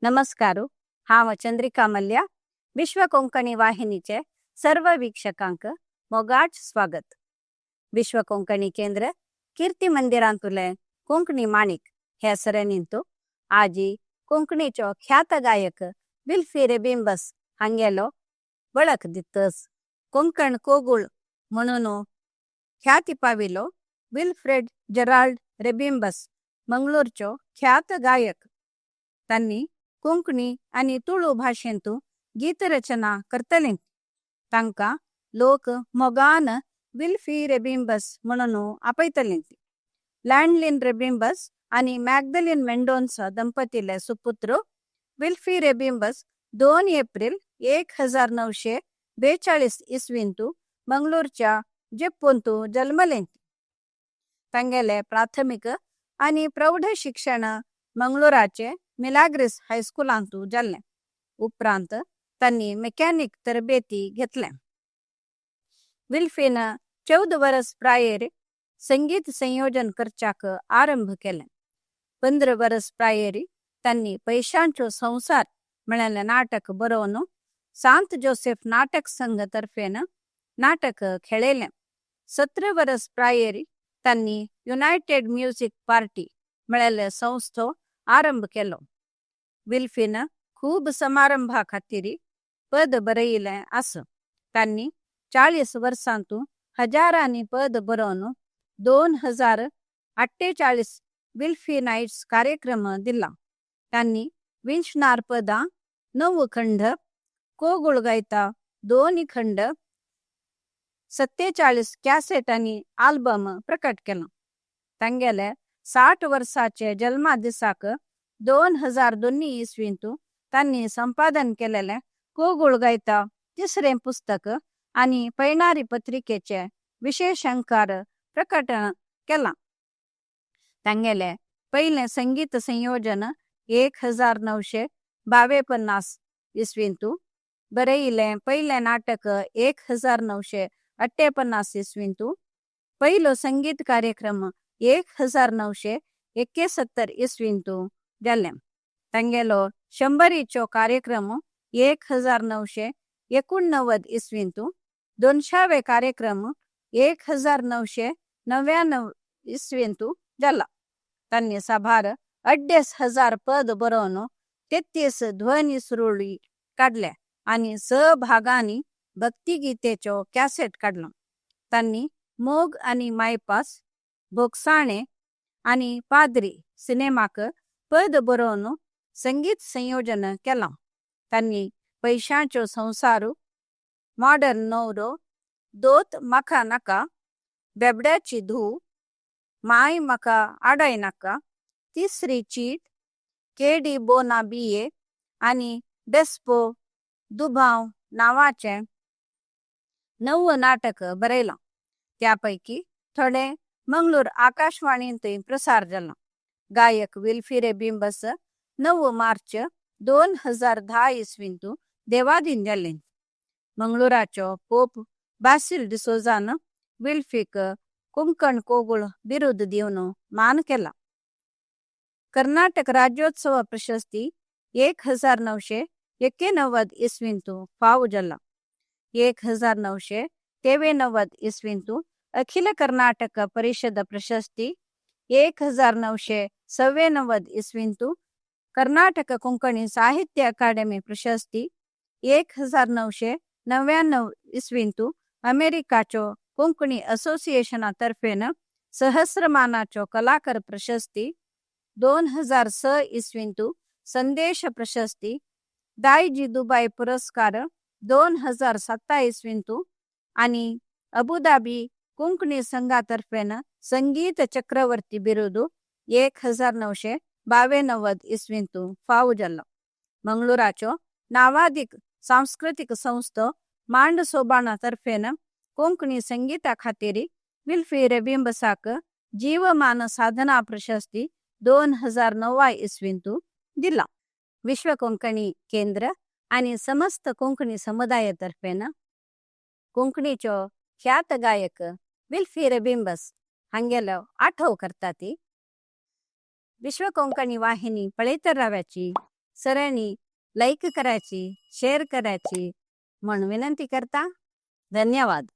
नमस्कार. हांव चंद्रिका मल्ल्या. विश्व कोंकणी वाहिनीचे सर्व वीक्षकांक मोगाट स्वागत. विश्व कोंकणी केंद्र कीर्ती मंदिरांतुले कोंकणी माणिक हेसरेनिंतू आजी कोंकणीचो ख्यात गायक विल्फी रेबिंबस हांगेलो वळख दितस. कोंकण कोगुळ म्हणून ख्याती पाविलो विल्फ्रेड जेराल्ड रेबिंबस मंगळूरचो ख्यात गायक. तांणी कोंकणी आणि तुळू भाषेंतू गीत रचना करतले. तांकां लोक मोगान विल्फी रेबिंबस म्हणून आपयतले. लँडलिन रेबिंबस आणि मॅगदलीन मेंडोन्सा दंपतीले सुपुत्र विल्फी रेबिंबस 2 एप्रिल 1942 इसवींतू मंगळूरच्या जेप्पोंतू जल्मले. तांगेले प्राथमिक आणि प्रौढ शिक्षण मंगळूराचे मिलाग्रिस हायस्कुलांतू जाल्ले. उपरांत तांणी मेकॅनिक तरबेती घेतले. विल्फीन 14 वर्स प्रायेर संगीत संयोजन करच्याक आरंभ केले. 15 वर्स प्रायेरी तांणी पैशांचो संसार म्हळ्याले नाटक बरोवन सांत जोसेफ नाटक संघ तर्फेन नाटक खेळेले. 17 वर्स प्रायेरी तांणी युनायटेड म्युझिक पार्टी म्हळ्याले संस्थो आरंभ केलो. विल्फीन खूब समारंभा खातीरी पद बरयले आस. तांणी 40 वर्सांतू हजारांनी पद बरोवन 2048 विल्फी नाइट्स कार्यक्रम दिला. तांणी विंचणार पदां 9 खंड, कोगुळ गायता 2 खंड, 47 कॅसेट आणि आल्बम प्रकट केला. तांगेले 60 वर्साचे जन्मा दिसाक 2002 इसवींतू तांणी संपादन केलेले कोगुळ गायता 3रे पुस्तक आणि पैणारी पत्रिकेचे विशेषांकार प्रकटन केला. तांगेले पहिले संगीत संयोजन 1952 इसवींतू बरयिले पहिले नाटक 1958 इसवींतू पहिलो संगीत कार्यक्रम 1971 इसवींतू जाल्ले. तांगेलो 100रीचो कार्यक्रम 1989 इसवींतू 200वे कार्यक्रम 1999 इसवींतू जाला. तांणी साभार 2,500 पद बरोवन 33 ध्वनी सुरुळी काढल्या आणि सहभागांनी भक्तिगीतेचो कॅसेट काढला. तांणी मोग आणि मायपास, भोगसाणे आणि पाद्री सिनेमाक पद बरोवन संगीत संयोजन केला. तांणी पैशांचो संसारू, मॉडर्न नवरो, दोत म्हाका नाका, बेबड्याची धूव, माय म्हाका आडाय नाका, तिसरी चीट, केडी बोना बीए आणि बेस्पो दुभाव नावाचे 9 नाटक बरयला. त्यापैकी थोडे मंगळूर आकाशवाणींतूय प्रसार जाला. गायक विल्फी रेबिंबस 9 मार्च 2010 इसवींतू देवाधीन जाल्ले. मंगळूराचो पोप बासिल डिसोजान विल्फीक कोंकण कोगुळ बिरुद दिवन मान केला. कर्नाटक राज्योत्सव प्रशस्ती 1991 इसवींतू फावो जाला. 1993 इसवींतू अखिल कर्नाटक परिषद प्रशस्ती, 1996 इसवींतू कर्नाटक कोंकणी साहित्य अकादमी प्रशस्ती, 1999 इसवींतू अमेरिकाचो कोंकणी असोसिएशना तर्फेन सहस्रमानाचो कलाकार प्रशस्ती, 2006 इसवींतू संदेश प्रशस्ती, दायजी दुबाई पुरस्कार 2007 इसवींतू आणि अबुधाबी कोंकणी संघातर्फेन संगीत चक्रवर्ती बिरुदू 1992 इसवींतू फावो जाला. मंगळूराचो नावादिक सांस्कृतिक संस्थो मांड सोबाणा तर्फेन कोंकणी संगीता खातीरी विल्फी रेबिंबसाक जीवमान साधना प्रशस्ती 2009 इसवींतू दिला. विश्व कोंकणी केंद्र आणि समस्त कोंकणी समुदाय तर्फेन कोंकणीचो ख्यात गायक विल्फी रेबिंबस हांगेलो आठव करता ती विश्व कोंकणी वाहिनी पळयत राव्याची सगळ्यांनी लाईक करायची, शेअर करायची म्हणून विनंती करता. धन्यवाद.